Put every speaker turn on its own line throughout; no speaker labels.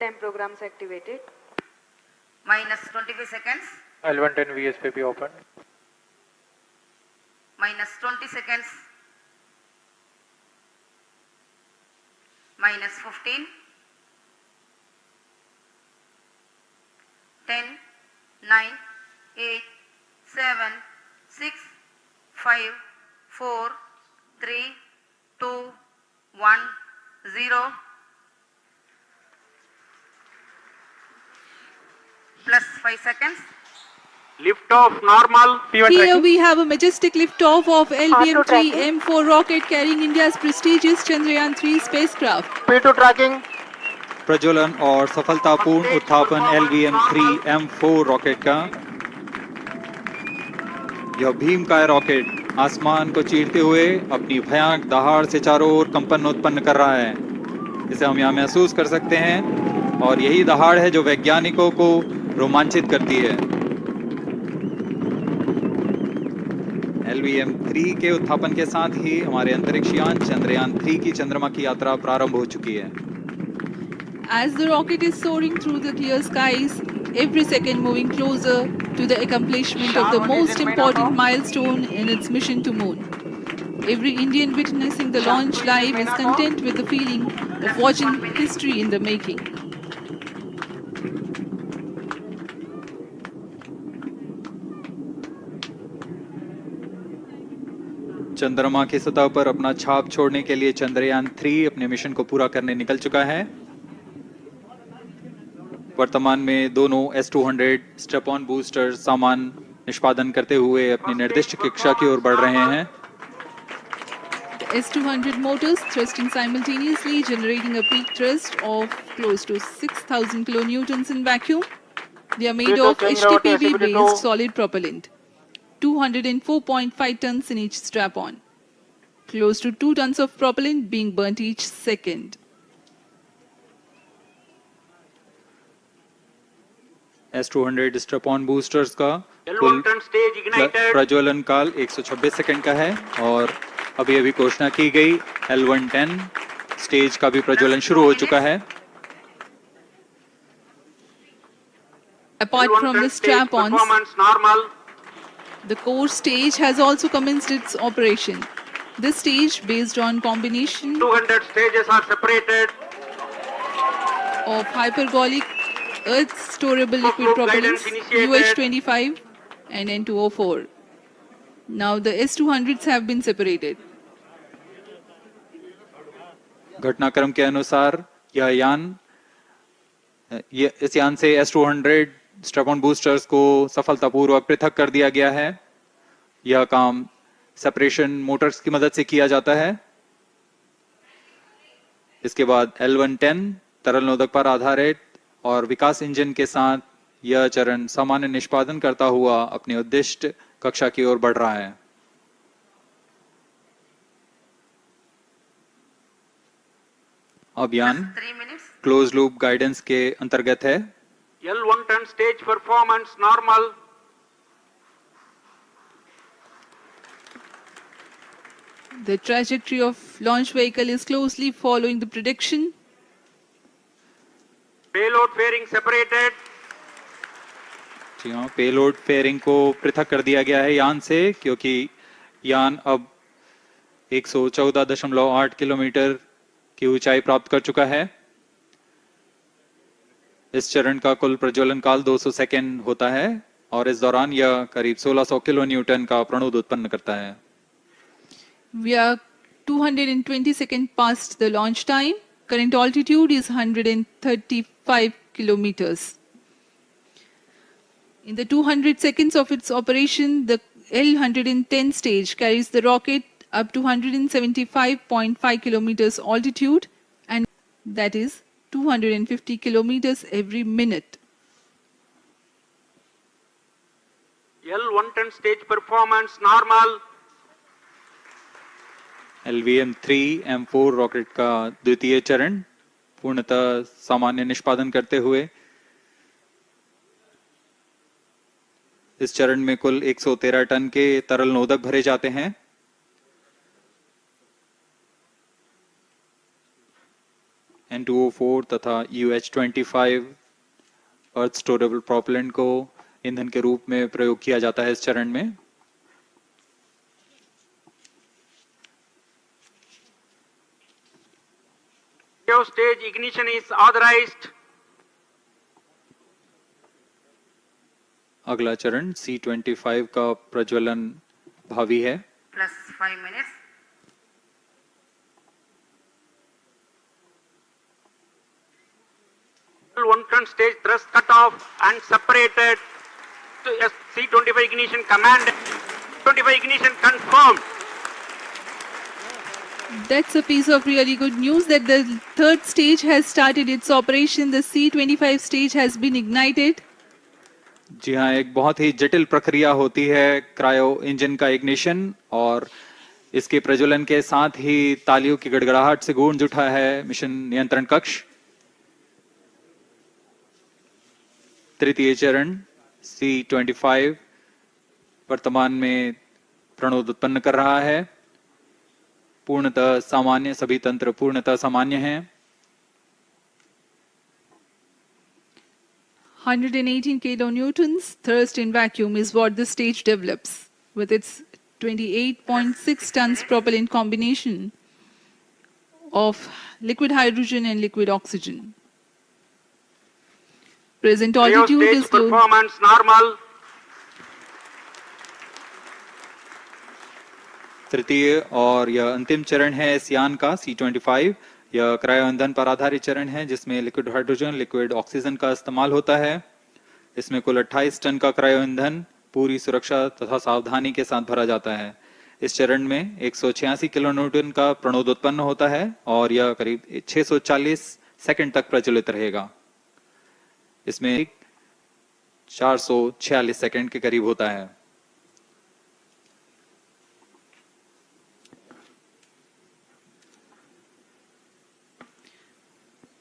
Time programs activated.
Minus 25 seconds.
L110 VSPP open.
Minus 20 seconds. Minus 15. 10, 9, 8, 7, 6, 5, 4, 3, 2, 1, 0. Plus 5 seconds.
Lift off normal.
Here
tracking.
we have a majestic liftoff of LBM-3 M4 rocket carrying India's prestigious Chandrayaan-3 spacecraft.
P2 tracking.
प्रज्वलन और सफलतापूर्ण उत्थापन LVM-3 M4 rocket का। यह भीमकाय rocket आसमान को चीरते हुए अपनी भयानक दहाड़ से चारों ओर कंपन उत्पन्न कर रहा है। इसे हम यहाँ महसूस कर सकते हैं और यही दहाड़ है जो वैज्ञानिकों को रोमांचित करती है। LVM-3 के उत्थापन के साथ ही हमारे अंतरिक्ष यान चंद्रयान-3 की चंद्रमा की यात्रा प्रारंभ हो चुकी है।
As the rocket is soaring through the clear skies, every second moving closer to the accomplishment of the most important milestone in its mission to moon. Every Indian witnessing the launch live is content with the feeling of watching history in the making.
चंद्रमा की सतह पर अपना छाप छोड़ने के लिए चंद्रयान-3 अपने मिशन को पूरा करने निकल चुका है। वर्तमान में दोनों S-200 स्टेप ऑन बूस्टर सामान निष्पादन करते हुए अपनी निर्दिष्ट कक्षा की ओर बढ़ रहे हैं।
S-200 motors thrusting simultaneously, generating a peak thrust of close to 6,000 kilonewtons in vacuum. They are made of HTPB-based solid propellant. 204.5 tons in each strap-on. Close to 2 tons of propellant being burnt each second.
S-200 step on boosters का कुल
L110 stage ignited.
प्रज्वलन काल 126 second का है और अभी घोषणा की गई L110 स्टेज का भी प्रज्वलन शुरू हो चुका है।
Apart from the
L110 stage
strap-ons,
performance normal.
the core stage has also commenced its operation. This stage, based on combination
200 stages are separated.
of hypergolic earth storable liquid
Group
propellants
guidance initiated.
UH-25 and N2O4. Now the S-200s have been separated.
घटनाक्रम के अनुसार इस यान से S-200 step on boosters को सफलतापूर्वक पृथक कर दिया गया है। यह काम सेपरेशन मोटर्स की मदद से किया जाता है। इसके बाद L110 तरल नोदक पर आधारित और विकास इंजन के साथ यह चरण सामान्य निष्पादन करता हुआ अपनी उद्दिष्ट कक्षा की ओर बढ़ रहा है। अभियान
3 minutes.
क्लोज लूप गाइडेंस के अंतर्गत है।
L110 stage performance normal.
The trajectory of launch vehicle is closely following the prediction.
Payload fairing separated.
जी हाँ, पेलोड फेयरिंग को पृथक कर दिया गया है यान से, क्योंकि यान अब 114.8 किलोमीटर की ऊंचाई प्राप्त कर चुका है। इस चरण का कुल प्रज्वलन काल 200 सेकेंड होता है और इस दौरान यह करीब 1600 किलो न्यूटन का प्रणुद उत्पन्न करता है।
We are 220 seconds past the launch time. Current altitude is 135 kilometers. In the 200 seconds of its operation, the L110 stage carries the rocket up to 175.5 kilometers altitude, and that is 250 kilometers every minute.
L110 stage performance normal.
LVM-3 M4 rocket का द्वितीय चरण पूर्णतः सामान्य निष्पादन करते हुए इस चरण में कुल 113 टन के तरल नोदक भरे जाते हैं। N2O4 तथा UH-25 अर्थ स्टोरेबल प्रोपेलेंट को ईंधन के रूप में प्रयोग किया जाता है इस चरण में।
Stage ignition is authorized.
अगला चरण C25 का प्रज्वलन भावी है।
plus 5 minutes.
L110 stage thrust cut off and separated. To C25 ignition command. 25 ignition confirmed.
That's a piece of really good news that the third stage has started its operation. The C25 stage has been ignited.
जी हाँ, एक बहुत ही जटिल प्रक्रिया होती है cryo engine का ignition, और इसके प्रज्वलन के साथ ही तालियों की गड़गड़ाहट से गूंज उठा है मिशन नियंत्रण कक्ष। तृतीय चरण C25 वर्तमान में प्रणोद उत्पन्न कर रहा है। पूर्णतः सामान्य, सभी तंत्र पूर्णतः सामान्य हैं।
118 kilonewtons thrust in vacuum is what the stage develops with its 28.6 tons propellant combination of liquid hydrogen and liquid oxygen. Present
Cryo
altitude
stage
is low.
performance normal.
तृतीय और यह अंतिम चरण है इस यान का C25। यह क्रायो ईंधन पर आधारित चरण है जिसमें लिक्विड हाइड्रोजन, लिक्विड ऑक्सीजन का इस्तेमाल होता है। इसमें कुल 28 टन का क्रायो ईंधन पूरी सुरक्षा तथा सावधानी के साथ भरा जाता है। इस चरण में 186 किलोन्यूटन का प्रणोद उत्पन्न होता है और यह करीब 640 सेकंड तक प्रज्वलित रहेगा। इसमें 446 सेकंड के करीब होता है।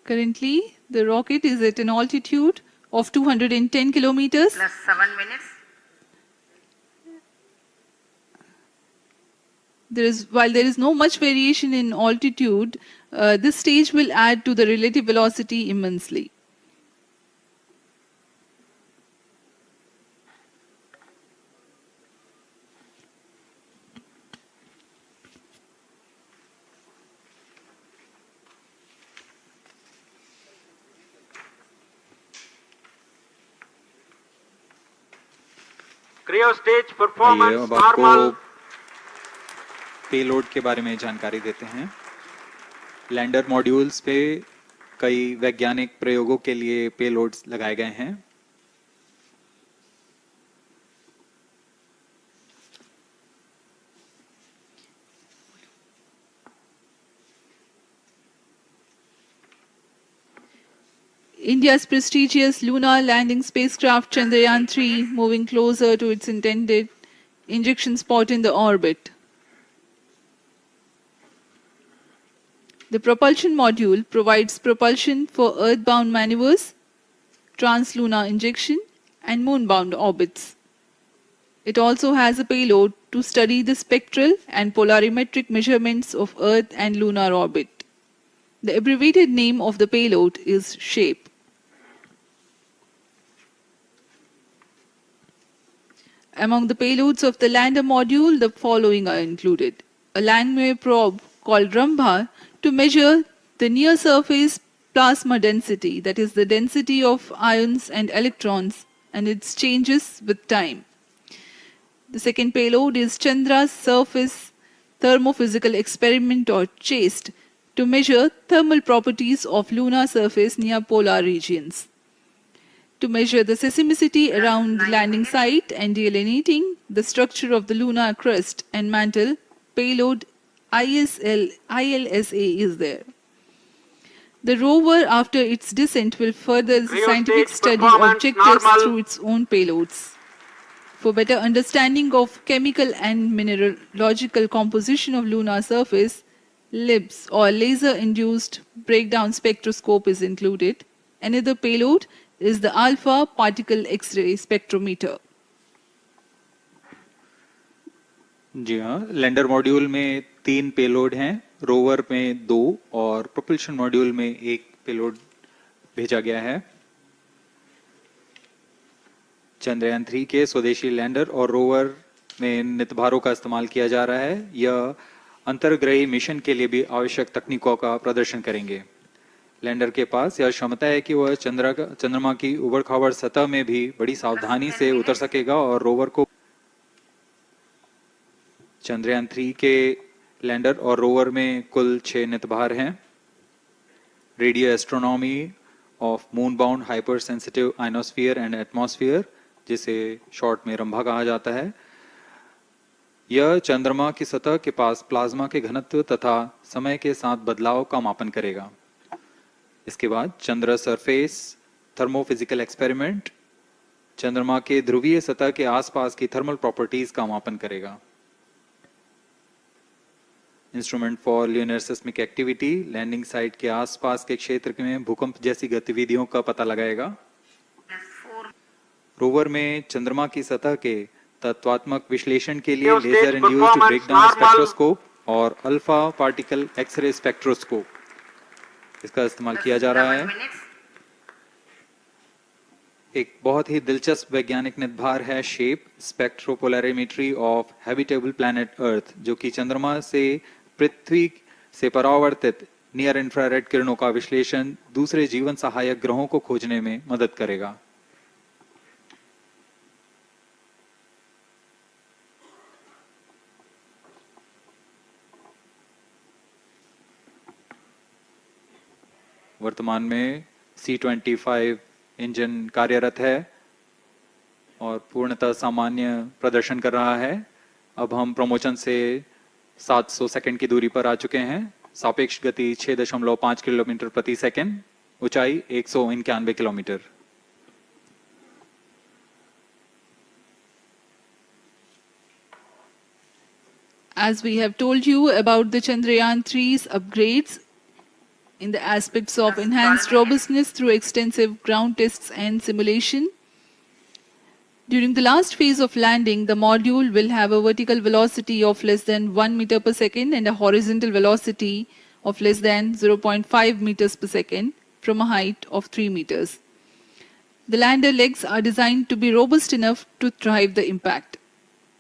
Currently, the rocket is at an altitude of 210 kilometers.
plus 7 minutes.
While there is no much variation in altitude, this stage will add to the relative velocity immensely.
Cryo stage
आइए
performance
अब आपको
normal.
Payload के बारे में जानकारी देते हैं। Lander modules पे कई वैज्ञानिक प्रयोगों के लिए पेलोड्स लगाए गए हैं।
India's prestigious lunar landing spacecraft Chandrayaan-3 moving closer to its intended injection spot in the orbit. The propulsion module provides propulsion for earthbound maneuvers, translunar injection, and moonbound orbits. It also has a payload to study the spectral and polarimetric measurements of Earth and lunar orbit. The abbreviated name of the payload is SHAPE. Among the payloads of the lander module, the following are included. A landwehr probe called Rambha to measure the near-surface plasma density, that is the density of ions and electrons, and its changes with time. The second payload is Chandra's Surface Thermophysical Experiment, or CHASTE, to measure thermal properties of lunar surface near polar regions. To measure the seismicity around the landing site and delineating the structure of the lunar crust and mantle, payload ILSA is there. The rover, after its descent, will further the
Cryo
scientific
stage
study
performance
objectives
normal.
through its own payloads. For better understanding of chemical and mineralogical composition of lunar surface, LIBS, or laser-induced breakdown spectroscope, is included. Another payload is the alpha particle X-ray spectrometer.
जी हाँ, lander module में 3 payload हैं। Rover में 2 और propulsion module में 1 payload भेजा गया है। चंद्रयान 3 के स्वदेशी लैंडर और रोवर में नितभारों का इस्तेमाल किया जा रहा है। यह अंतर्ग्रही मिशन के लिए भी आवश्यक तकनीकों का प्रदर्शन करेंगे। लैंडर के पास यह क्षमता है कि वह चंद्रमा की उबड़-खाबड़ सतह में भी बड़ी सावधानी से उतर सकेगा और रोवर को चंद्रयान 3 के लैंडर और रोवर में कुल 6 नितभार हैं। Radio astronomy of moon bound hyper sensitive ionosphere and atmosphere, जिसे शॉर्ट में रंभा कहा जाता है, यह चंद्रमा की सतह के पास प्लाज्मा के घनत्व तथा समय के साथ बदलाव का मापन करेगा। इसके बाद चंद्र सरफेस थर्मोफिजिकल एक्सपेरिमेंट चंद्रमा के ध्रुवीय सतह के आसपास की थर्मल प्रॉपर्टीज का मापन करेगा। Instrument for lunar seismic activity landing site के आसपास के क्षेत्र में भूकंप जैसी गतिविधियों का पता लगाएगा। रोवर में चंद्रमा की सतह के तत्वात्मक विश्लेषण के लिए लेजर इंड्यूस्ड ब्रेकडाउन स्पेक्ट्रोस्कोप और अल्फा पार्टिकल एक्सरे स्पेक्ट्रोस्कोप इसका इस्तेमाल किया जा रहा है। एक बहुत ही दिलचस्प वैज्ञानिक निर्धार है shape स्पेक्ट्रोपोलैरिमेट्री of habitable planet earth, जो कि चंद्रमा से पृथ्वी से परावर्तित नियर इंफ्रारेड किरणों का विश्लेषण दूसरे जीवन सहायक ग्रहों को खोजने में मदद करेगा। वर्तमान में C-25 इंजन कार्यरत है और पूर्णतः सामान्य प्रदर्शन कर रहा है। अब हम प्रमोशन से 700 सेकंड की दूरी पर आ चुके हैं। सापेक्ष गति 6.5 किलोमीटर प्रति सेकंड, ऊंचाई 191 kilometre.
As we have told you about the Chandrayaan 3's upgrades in the aspects of enhanced robustness through extensive ground tests and simulation. During the last phase of landing, the module will have a vertical velocity of less than 1 meter per second and a horizontal velocity of less than 0.5 meters per second from a height of 3 meters. The lander legs are designed to be robust enough to thrive the impact.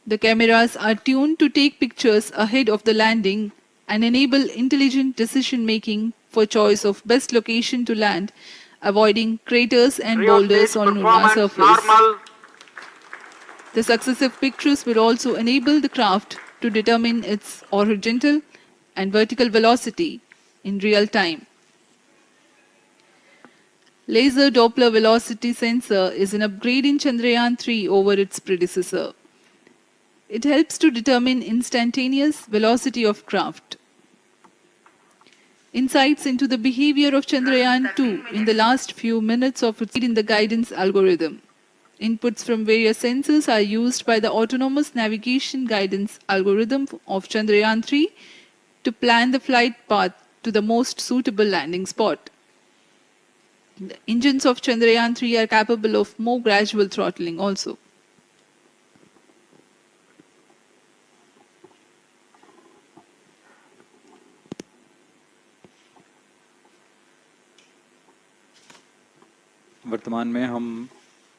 The cameras are tuned to take pictures ahead of the landing and enable intelligent decision making for choice of best location to land, avoiding craters and boulders on lunar surface. The successive pictures will also enable the craft to determine its horizontal and vertical velocity in real time. Laser Doppler velocity sensor is an upgrade in Chandrayaan 3 over its predecessor. It helps to determine instantaneous velocity of craft. Insights into the behavior of Chandrayaan 2 in the last few minutes of its in the guidance algorithm. Inputs from various sensors are used by the autonomous navigation guidance algorithm of Chandrayaan 3 to plan the flight path to the most suitable landing spot. The engines of Chandrayaan 3 are capable of more gradual throttling also.
वर्तमान में हम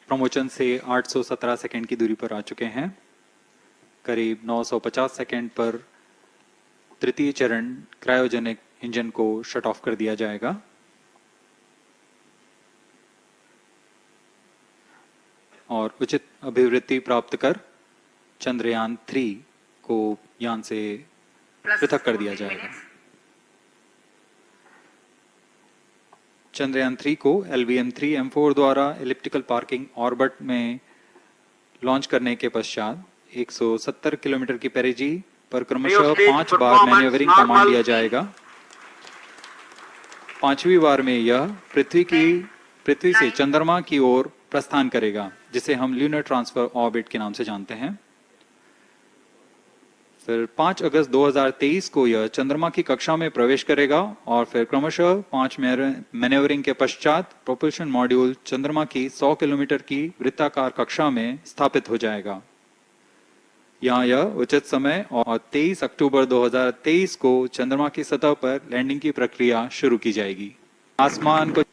promotion से 817 second की दूरी पर आ चुके हैं। करीब 950 सेकंड पर तृतीय चरण क्रायोजेनिक इंजन को शट ऑफ कर दिया जाएगा। और उचित अभिवृद्धि प्राप्त कर चंद्रयान 3 को यान से पृथक कर दिया जाएगा। चंद्रयान 3 को LVM-3M4 द्वारा एलिप्टिकल पार्किंग ऑर्बिट में लॉन्च करने के पश्चात 170 किलोमीटर की पेरिजी पर क्रमशः 5 बार मैन्यूवरिंग कमांड दिया जाएगा। 5वीं बार में यह पृथ्वी से चंद्रमा की ओर प्रस्थान करेगा, जिसे हम ल्यूनर ट्रांसफर ऑर्बिट के नाम से जानते हैं। फिर 5 अगस्त 2023 को यह चंद्रमा की कक्षा में प्रवेश करेगा और फिर क्रमशः 5 मैन्यूवरिंग के पश्चात प्रोपल्शन मॉड्यूल चंद्रमा की 100 किलोमीटर की वृत्ताकार कक्षा में स्थापित हो जाएगा। यहाँ यह उचित समय और 23 अक्टूबर 2023 को चंद्रमा की सतह पर लैंडिंग की प्रक्रिया शुरू की जाएगी। आसमान को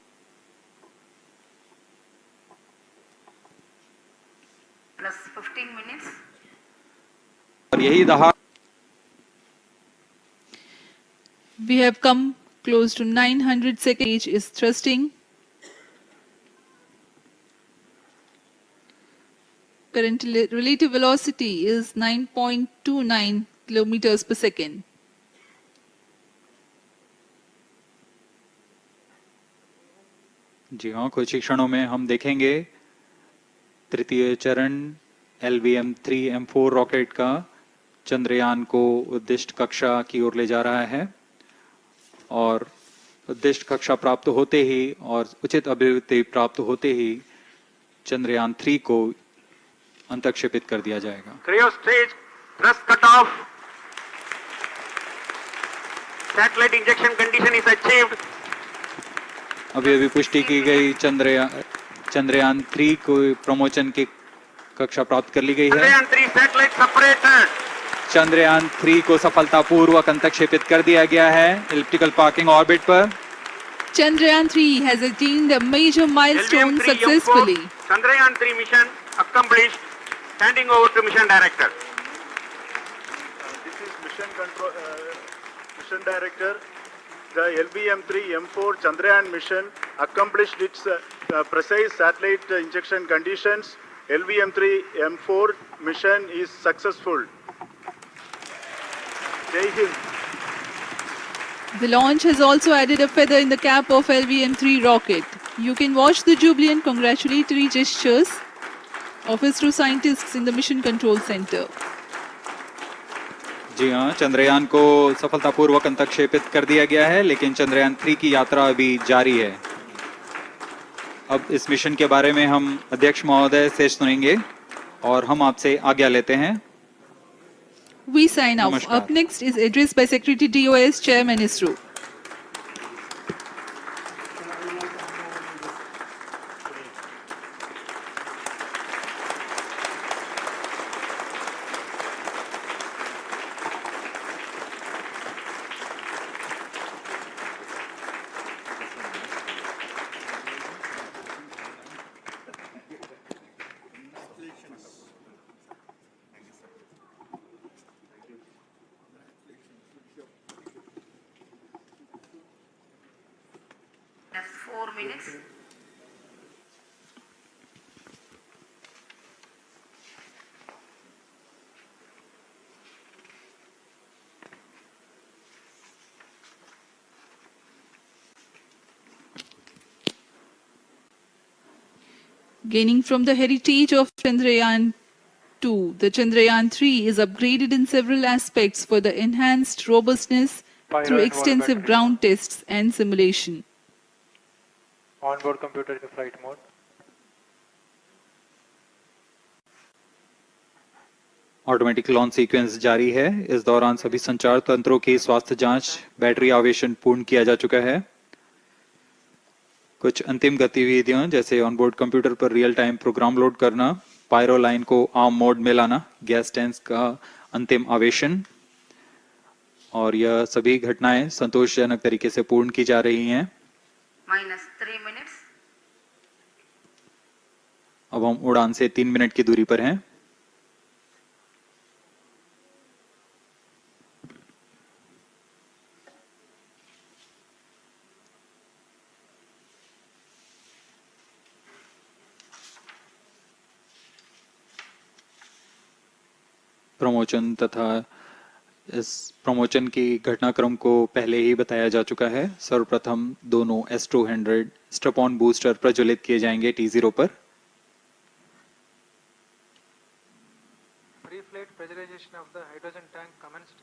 Plus 15 minutes.
और यही दहाड़
We have come close to 900 seconds. Is thrusting. Current relative velocity is 9.29 kilometers per second.
जी हाँ, कुछ ही क्षणों में हम देखेंगे तृतीय चरण LVM-3M4 रॉकेट का चंद्रयान को उद्दिष्ट कक्षा की ओर ले जा रहा है और उद्दिष्ट कक्षा प्राप्त होते ही और उचित अभिवृद्धि प्राप्त होते ही चंद्रयान 3 को अंतक्षेपित कर दिया जाएगा।
Cryo stage thrust cutoff. Satellite injection condition is achieved.
अभी अभी पुष्टि की गई चंद्रयान 3 को प्रमोशन की कक्षा प्राप्त कर ली गई है।
Chandrayaan 3 satellite separated.
चंद्रयान 3 को सफलतापूर्वक अंतक्षेपित कर दिया गया है इलिप्टिकल पार्किंग ऑर्बिट पर।
Chandrayaan 3 has attained a major milestone
LVM-3M4
successfully.
Chandrayaan 3 mission accomplished. Handing over to mission director.
This is mission director. The LVM-3M4 Chandrayaan mission accomplished its precise satellite injection conditions. LVM-3M4 mission is successful. Jai Hind.
The launch has also added a feather in the cap of LVM-3 rocket. You can watch the jubilant congratulatory gestures of ISRO scientists in the Mission Control Center.
जी हाँ, चंद्रयान को सफलतापूर्वक अंतक्षेपित कर दिया गया है, लेकिन चंद्रयान 3 की यात्रा अभी जारी है। अब इस मिशन के बारे में हम अध्यक्ष महोदय से सुनेंगे और हम आपसे आज्ञा लेते हैं।
We sign off.
Namaskar.
Up next is address by Secretary DOS, Chairman ISRO.
Plus 4 minutes.
Gaining from the heritage of Chandrayaan 2, the Chandrayaan 3 is upgraded in several aspects for the enhanced robustness
Pyro
through
and
extensive
wall
ground tests and simulation.
Onboard computer in flight mode.
Automatic launch sequence जारी है। इस दौरान सभी संचार तंत्रों की स्वास्थ्य जांच, बैटरी आवेशन पूर्ण किया जा चुका है। कुछ अंतिम गतिविधियां जैसे ऑनबोर्ड कंप्यूटर पर रियल टाइम प्रोग्राम लोड करना, पायरो लाइन को आर्म मोड में लाना, गैस टैंक का अंतिम आवेशन, और यह सभी घटनाएं संतोषजनक तरीके से पूर्ण की जा रही हैं।
Minus 3 minutes.
अब हम उड़ान से 3 मिनट की दूरी पर हैं। प्रमोशन तथा इस प्रमोशन की घटनाक्रम को पहले ही बताया जा चुका है। सर्वप्रथम दोनों S200 स्ट्रप-ऑन बूस्टर प्रज्वलित किए जाएंगे T0 पर।
Pre-flight pressurization of the hydrogen tank commenced.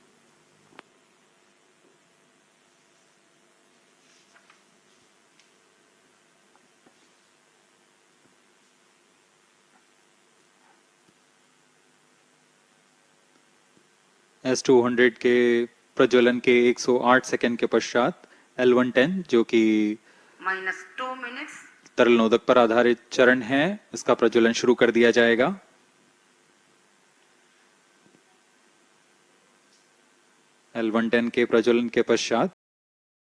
S200 के प्रज्वलन के 108 सेकंड के पश्चात L110 जो कि
Minus 2 minutes.
तरल नोदक पर आधारित चरण है, इसका प्रज्वलन शुरू कर दिया जाएगा। L110 के प्रज्वलन के पश्चात